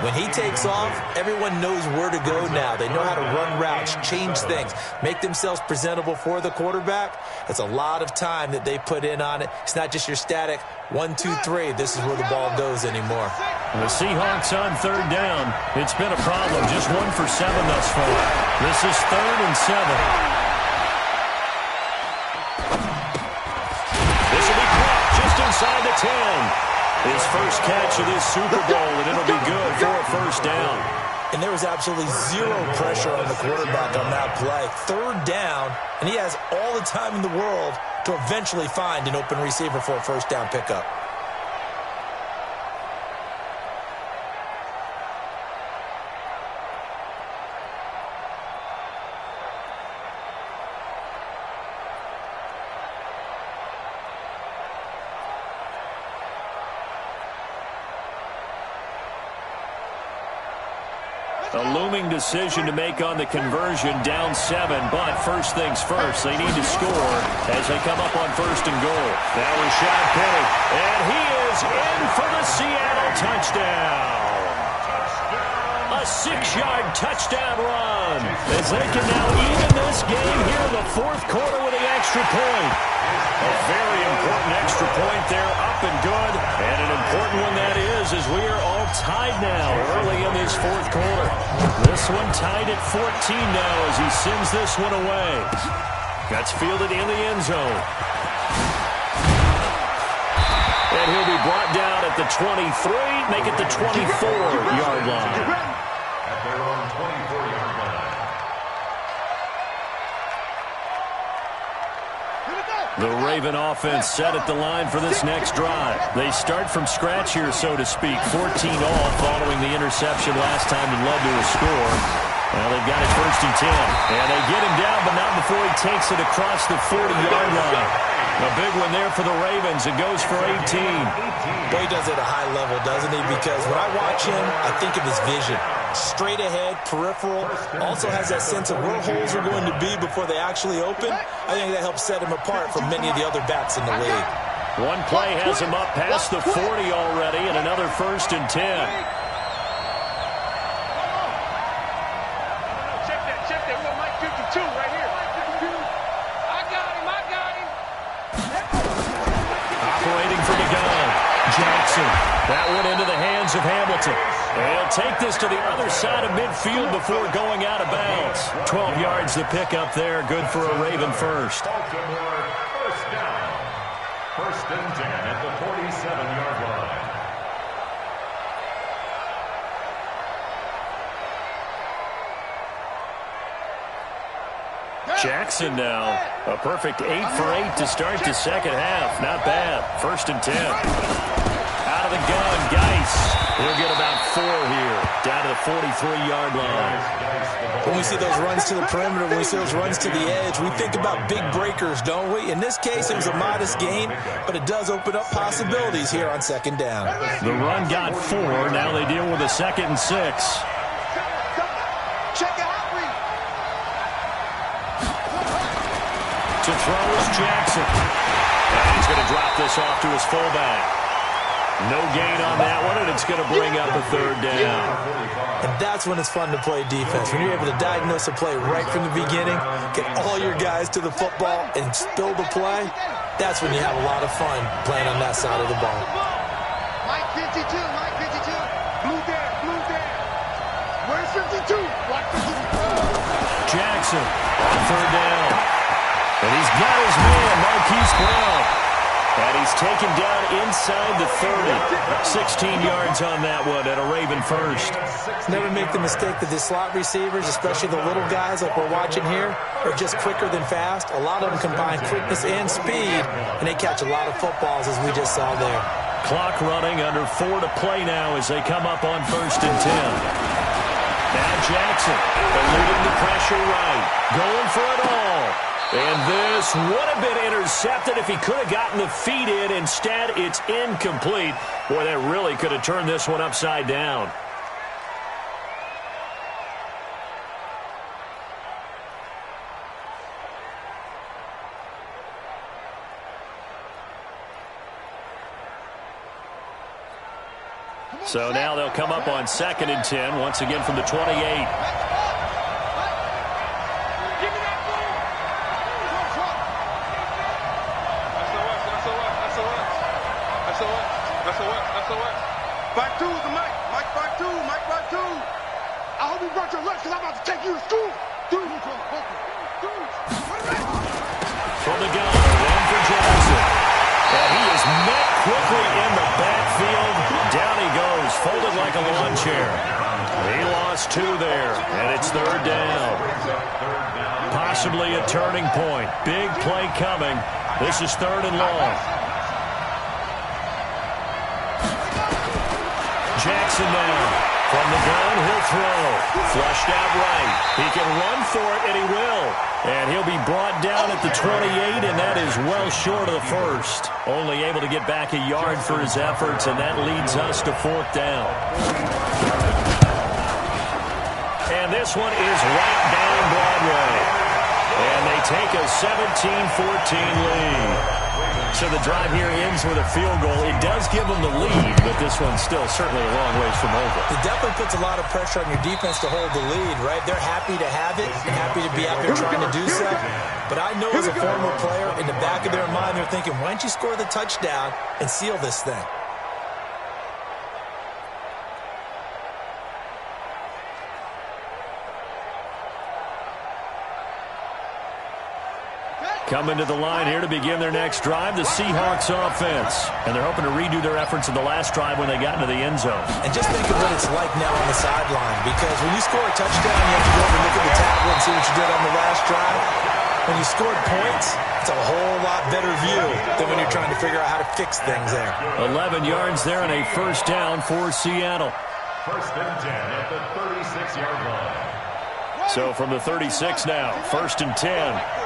When he takes off, everyone knows where to go now. They know how to run routes, change things, make themselves presentable for the quarterback. It's a lot of time that they put in on it. It's not just your static 1, 2, 3. This is where the ball goes anymore. The Seahawks on 3rd down. It's been a problem. Just 1 for 7 thus far. This is 3rd and 7. This will be caught just inside the 10. His first catch of this Super Bowl, and it'll be good for a 1st down. And there was absolutely zero pressure on the quarterback on that play. 3rd down, and he has all the time in the world to eventually find an open receiver for a 1st down pickup. A looming decision to make on the conversion, down 7, but first things first, they need to score as they come up on 1st and goal. Now Rashad Penny, and he is in for the Seattle touchdown. A 6-yard touchdown run as they can now even this game here in the 4th quarter with the extra point. A very important extra point there, up and good, and an important one that is, as we are all tied now early in this 4th quarter. This one tied at 14 now as he sends this one away. Gets fielded in the end zone. And he'll be brought down at the 23, make it the 24-yard line. At their own 24-yard line. The Raven offense set at the line for this next drive. They start from scratch here, so to speak. 14 all following the interception last time that led to a score. Well, they've got it 1st and 10. And they get him down, but not before he takes it across the 40-yard line. A big one there for the Ravens. It goes for 18. Boy, he does it at a high level, doesn't he? Because when I watch him, I think of his vision. Straight ahead, peripheral, also has that sense of where holes are going to be before they actually open. I think that helps set him apart from many of the other backs in the league. One play has him up past the 40 already, and another 1st and 10. Check that. We're Mike 52 right here. I got him. Operating from the gun, Jackson. That one into the hands hands of Hamilton. He'll take this to the other side of midfield before going out of bounds. 12 yards to pick up there. Good for a Raven first. Baltimore first down. First and 10 at the 47-yard line. Jackson now. A perfect 8 for 8 to start the second half. Not bad. First and 10. Out of the gun, Geis. He'll get about 4 here. Down to the 43-yard line. When we see those runs to the perimeter, when we see those runs to the edge, we think about big breakers, don't we? In this case, it was a modest gain, but it does open up possibilities here on second down. The run got 4. Now they deal with a 2nd and 6. To throw is Jackson. And he's going to drop this off to his fullback. No gain on that one, and it's going to bring up a 3rd down. And that's when it's fun to play defense. When you're able to diagnose a play right from the beginning, get all your guys to the football, and spill the play, that's when you have a lot of fun playing on that side of the ball. Mike 52, Mike 52. Blue there, blue there. Where's 52? What 52? Jackson on 3rd down. And he's got his man, Marquise Brown. And he's taken down inside the 30. 16 yards on that one and a Raven first. Never make the mistake that the slot receivers, especially the little guys like we're watching here, are just quicker than fast. A lot of them combine quickness and speed, and they catch a lot of footballs, as we just saw there. Clock running, under 4 to play now as they come up on 1st and 10. Now Jackson, eluding the pressure right, going for it all. And this would have been intercepted if he could have gotten the feet in. Instead, it's incomplete. Boy, that really could have turned this one upside down. So now they'll come up on 2nd and 10, once again from the 28. Back 2 is the Mike. Mike back 2. Mike back 2. I hope you brought your lunch because I'm about to take you to school. From the gun, one for Jackson. And he is met quickly in the backfield. Down he goes, folded like a lawn chair. He lost 2 there, and it's 3rd down. Possibly a turning point. Big play coming. This is 3rd and long. Jackson now. From the gun, he'll throw. Flushed out right. He can run for it, and he will. And he'll be brought down at the 28, and that is well short of the first. Only able to get back a yard for his efforts, and that leads us to 4th down. And this one is right down Broadway. And they take a 17-14 lead. So the drive here ends with a field goal. It does give them the lead, but this one's still certainly a long ways from over. It definitely puts a lot of pressure on your defense to hold the lead, right? They're happy to have it and happy to be out there trying to do so. But I know as a former player, in the back of their mind, they're thinking, why don't you score the touchdown and seal this thing? Coming to the line here to begin their next drive, the Seahawks offense. And they're hoping to redo their efforts in the last drive when they got into the end zone. And just think of what it's like now on the sideline, because when you score a touchdown, you have to go over and look at the tablet and see what you did on the last drive. When you scored points, it's a whole lot better view than when you're trying to figure out how to fix things there. 11 yards there and a 1st down for Seattle. 1st and 10 at the 36-yard line. So from the 36 now, 1st and 10.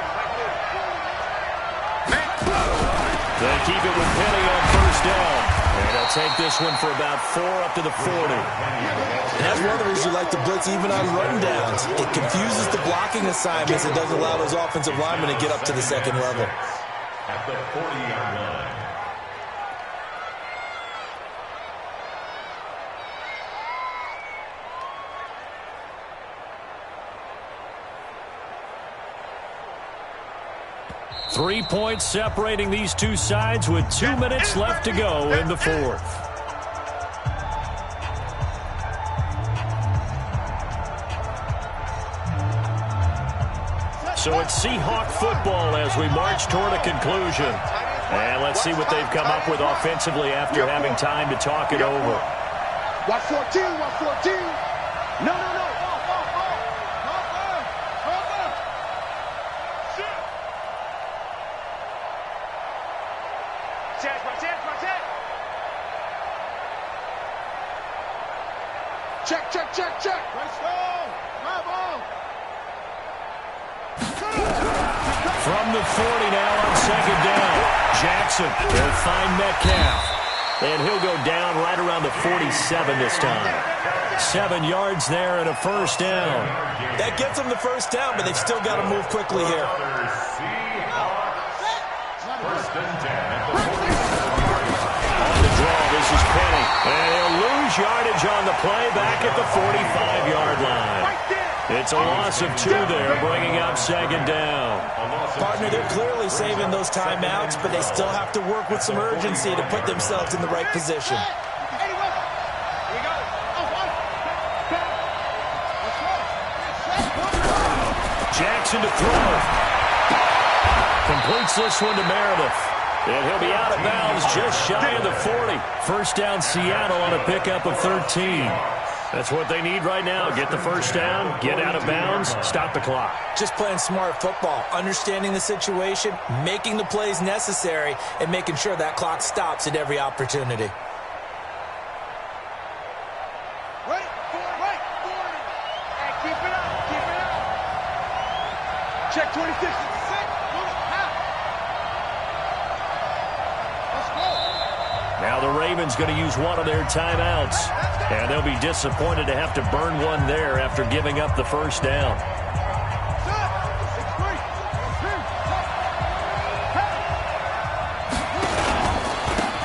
They keep it with Penny on 1st down. And they'll take this one for about 4 up to the 40. And that's one of the reasons you like to blitz even on rundowns. It confuses the blocking assignments. It doesn't allow those offensive linemen to get up to the 2nd level. At the 40-yard line. Three points separating these two sides with 2 minutes left to go in the 4th. So it's Seahawk football as we march toward a conclusion. And let's see what they've come up with offensively after having time to talk it over. Watch 14, watch 14. No. Check. Let's go. From the 40 now on second down. Jackson will find Metcalf. And he'll go down right around the 47 this time. 7 yards there and a first down. That gets them the first down, but they've still got to move quickly here. First and 10. On the draw, this is Penny. And he'll lose yardage on the play back at the 45-yard line. It's a loss of 2 there, bringing up second down. Partner, they're clearly saving those timeouts, but they still have to work with some urgency to put themselves in the right position. Jackson to throw. Completes this one to Meredith. And he'll be out of bounds just shy of the 40. First down Seattle on a pickup of 13. That's what they need right now. Get the first down, get out of bounds, stop the clock. Just playing smart football, understanding the situation, making the plays necessary, and making sure that clock stops at every opportunity. Right. Hey, keep it up. Check 26. Now the Ravens going to use one of their timeouts. And they'll be disappointed to have to burn one there after giving up the first down.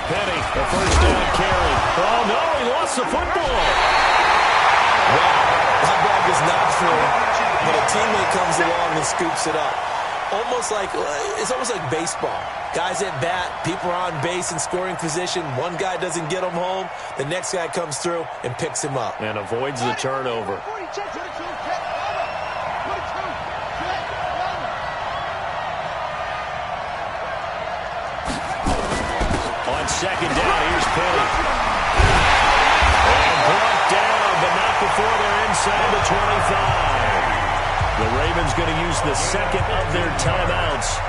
Penny, the first down carry. Oh, no, he lost the football. Wow, that ball is not through, but a teammate comes along and scoops it up. It's almost like baseball. Guys at bat, people are on base in scoring position. One guy doesn't get him home. The next guy comes through and picks him up. And avoids the turnover. On second down, here's Penny. And brought down, but not before they're inside the 25. The Ravens going to use the second of their timeouts.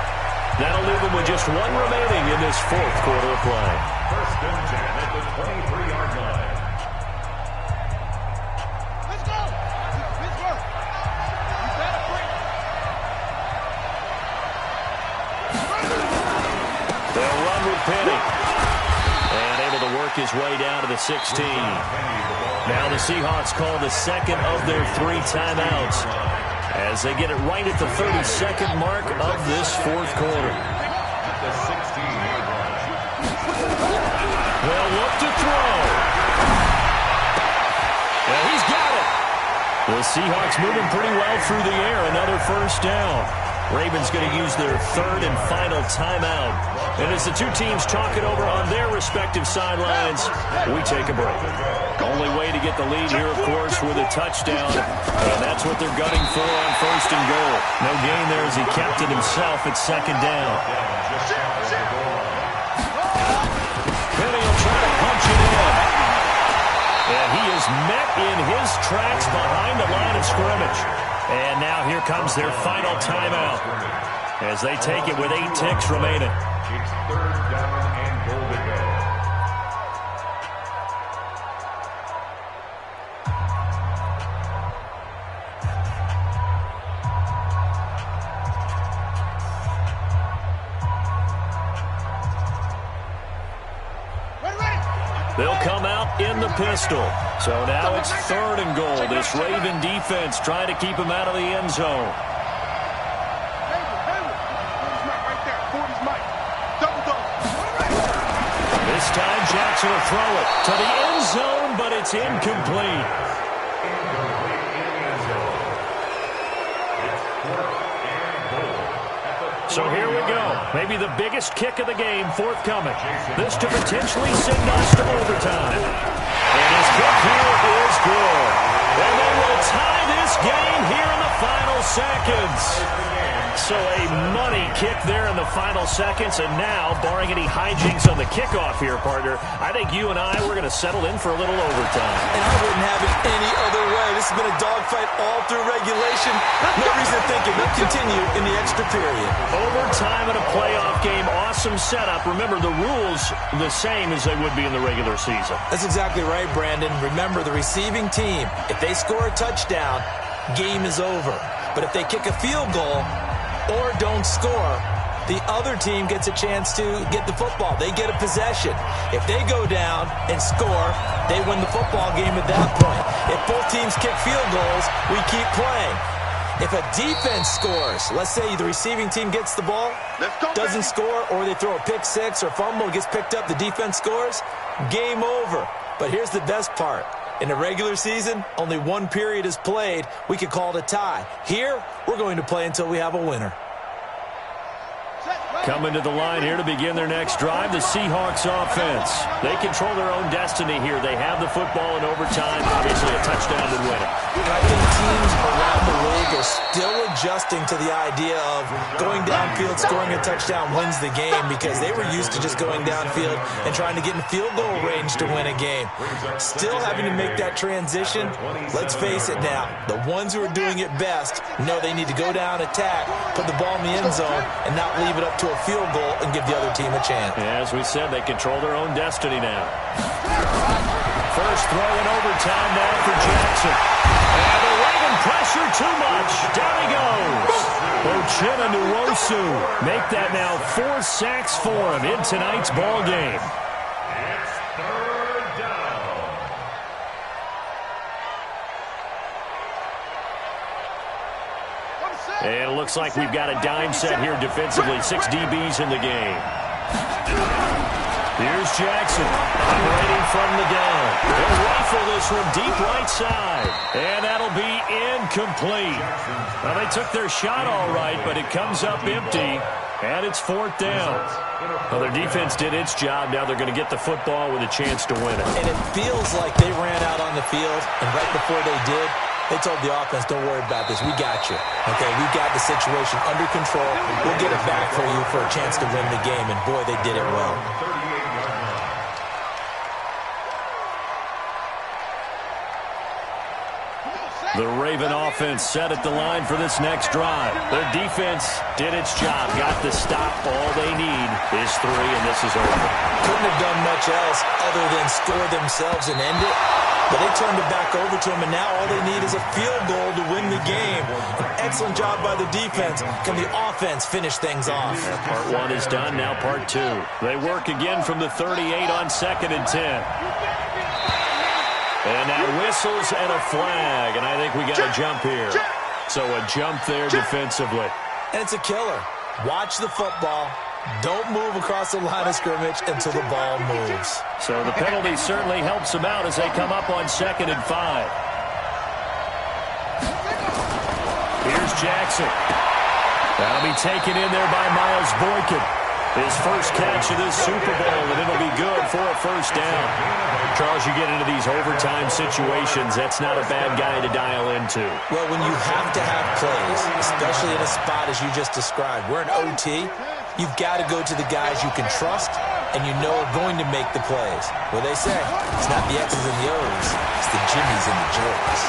That'll leave them with just one remaining in this fourth quarter of play. First and 10 at the 23-yard line. Let's go. Pittsburgh. You better break. They'll run with Penny. And able to work his way down to the 16. Now the Seahawks call the second of their 3 timeouts, as they get it right at the 32nd mark of this fourth quarter. At the 16-yard line. They'll look to throw. And he's got it. The Seahawks moving pretty well through the air. Another first down. Ravens going to use their 3rd and final timeout. And as the two teams talk it over on their respective sidelines, we take a break. Only way to get the lead here, of course, with a touchdown. And that's what they're gunning for on 1st and goal. No gain there as he kept it himself at second down. Penny will try to punch it in. And he is met in his tracks behind the line of scrimmage. And now here comes their final timeout as they take it with 8 ticks remaining. It's 3rd down and goal to go. They'll come out in the pistol. So now it's 3rd and goal. This Raven defense trying to keep him out of the end zone. This time Jackson will throw it to the end zone, but it's incomplete. So here we go. Maybe the biggest kick of the game forthcoming. This to potentially send us to overtime. And his kick here is good. And they will tie this game here in the final seconds. So a money kick there in the final seconds, and now, barring any hijinks on the kickoff here, partner, I think you and I, we're going to settle in for a little overtime. And I wouldn't have it any other way. This has been a dogfight all through regulation. No reason to think it will continue in the extra period. Overtime in a playoff game, awesome setup. Remember, the rules the same as they would be in the regular season. That's exactly right, Brandon. Remember, the receiving team, if they score a touchdown, game is over. But if they kick a field goal or don't score, the other team gets a chance to get the football. They get a possession. If they go down and score, they win the football game at that point. If both teams kick field goals, we keep playing. If a defense scores, let's say the receiving team gets the ball, doesn't score, or they throw a pick six or fumble, gets picked up, the defense scores, game over. But here's the best part. In the regular season, only one period is played. We could call it a tie. Here, we're going to play until we have a winner. Coming to the line here to begin their next drive, the Seahawks offense. They control their own destiny here. They have the football in overtime, obviously a touchdown to win it. And I think teams around the league are still adjusting to the idea of going downfield, scoring a touchdown wins the game, because they were used to just going downfield and trying to get in field goal range to win a game. Still having to make that transition. Let's face it now, the ones who are doing it best know they need to go down, attack, put the ball in the end zone, and not leave it up to a field goal and give the other team a chance. As we said, they control their own destiny now. First throw in overtime now for Jackson. And the Raven pressure too much. Down he goes. Uchenna Nwosu make that now 4 sacks for him in tonight's ball game. It's third down. And it looks like we've got a dime set here defensively. 6 DBs in the game. Here's Jackson operating from the gun. They'll rifle this one deep right side. And that'll be incomplete. Well, they took their shot all right, but it comes up empty. And it's 4th down. Well, their defense did its job. Now they're going to get the football with a chance to win it. And it feels like they ran out on the field, and right before they did, they told the offense, don't worry about this. We got you. Okay, we got the situation under control. We'll get it back for you for a chance to win the game. And, boy, they did it well. The Raven offense set at the line for this next drive. Their defense did its job. Got the stop. All they need is 3, and this is over. Couldn't have done much else other than score themselves and end it. But they turned it back over to him, and now all they need is a field goal to win the game. An excellent job by the defense. Can the offense finish things off? Part 1 is done, now part 2. They work again from the 38 on 2nd and 10. And now whistles and a flag, and I think we got a jump here. So a jump there defensively. And it's a killer. Watch the football. Don't move across the line of scrimmage until the ball moves. So the penalty certainly helps them out as they come up on 2nd and 5. Here's Jackson. That'll be taken in there by Miles Boykin. His first catch of this Super Bowl, and it'll be good for a 1st down. Charles, you get into these overtime situations, that's not a bad guy to dial into. Well, when you have to have plays, especially in a spot as you just described, we're in OT, you've got to go to the guys you can trust and you know are going to make the plays. Well, they say, it's not the X's and the O's, it's the Jimmies and the Joes.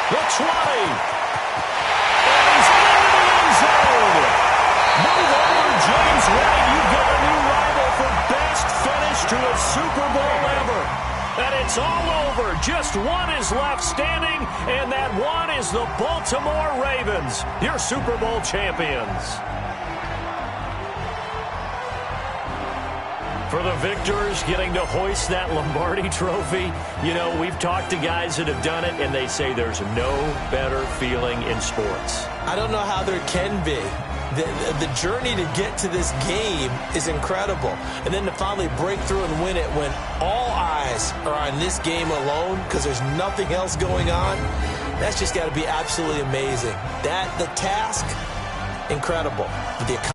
The 20. And he's into the end zone. Move over, James White. You've got a new rival for best finish to a Super Bowl ever. And it's all over. Just one is left standing, and that one is the Baltimore Ravens, your Super Bowl champions. For the victors, getting to hoist that Lombardi trophy, you know, we've talked to guys that have done it, and they say there's no better feeling in sports. I don't know how there can be. The journey to get to this game is incredible. And then to finally break through and win it when all eyes are on this game alone because there's nothing else going on, that's just got to be absolutely amazing. The task, incredible. But the accomplishment